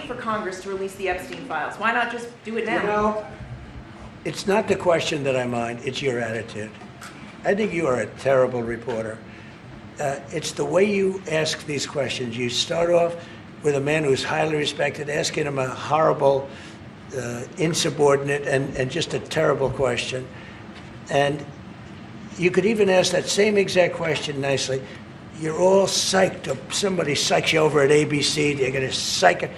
wait for Congress to release the Epstein files? Why not just do it now? You know, it's not the question that I mind, it's your attitude. I think you are a terrible reporter. It's the way you ask these questions. You start off with a man who's highly respected, asking him a horrible, insubordinate, and just a terrible question. And you could even ask that same exact question nicely. You're all psyched up. Somebody psychs you over at ABC. They're going to psych it.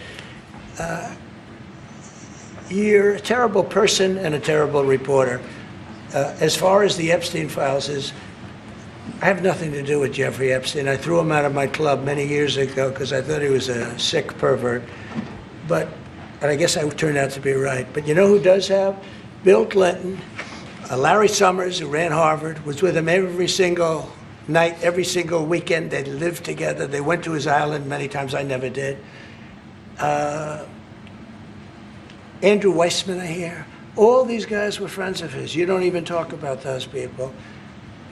You're a terrible person and a terrible reporter. As far as the Epstein files is, I have nothing to do with Jeffrey Epstein. I threw him out of my club many years ago because I thought he was a sick pervert. And I guess I turned out to be right. But you know who does have? Bill Clinton, Larry Summers, who ran Harvard, was with him every single night, every single weekend. They lived together. They went to his island many times. I never did. Andrew Weissman, I hear. All these guys were friends of his. You don't even talk about those people.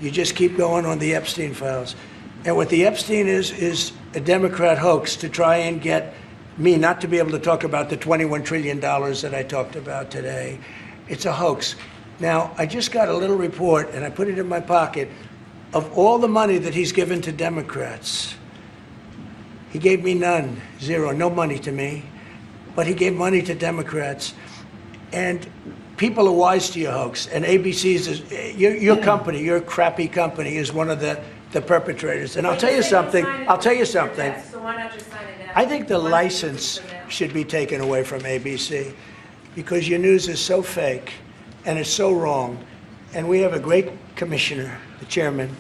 You just keep going on the Epstein files. And what the Epstein is a Democrat hoax to try and get me not to be able to talk about the $21 trillion that I talked about today. It's a hoax. Now, I just got a little report, and I put it in my pocket, of all the money that he's given to Democrats. He gave me none, zero, no money to me. But he gave money to Democrats. And people are wise to your hoax. And ABC's, your company, your crappy company, is one of the perpetrators. And I'll tell you something. So why not just sign it now? I think the license should be taken away from ABC because your news is so fake and it's so wrong. And we have a great commissioner, the chairman,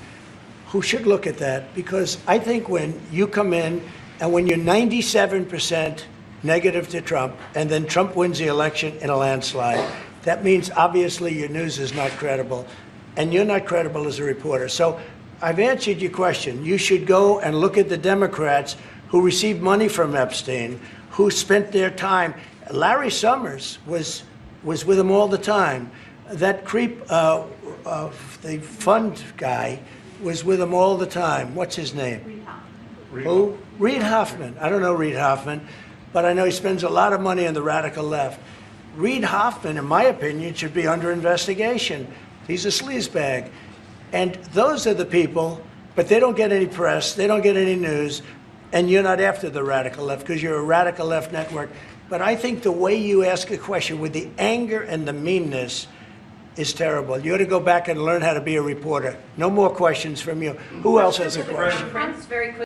who should look at that, because I think when you come in and when you're 97% negative to Trump, and then Trump wins the election in a landslide, that means obviously your news is not credible, and you're not credible as a reporter. So I've answered your question. You should go and look at the Democrats who received money from Epstein, who spent their time. Larry Summers was with him all the time. That creep, the fund guy, was with him all the time. What's his name? Reid Hoffman. Who? Reid Hoffman. I don't know Reid Hoffman, but I know he spends a lot of money on the radical left. Reid Hoffman, in my opinion, should be under investigation. He's a sleazebag. And those are the people, but they don't get any press, they don't get any news, and you're not after the radical left because you're a radical left network. But I think the way you ask a question with the anger and the meanness is terrible. You ought to go back and learn how to be a reporter. No more questions from you. Who else has a question? Trump's very quick.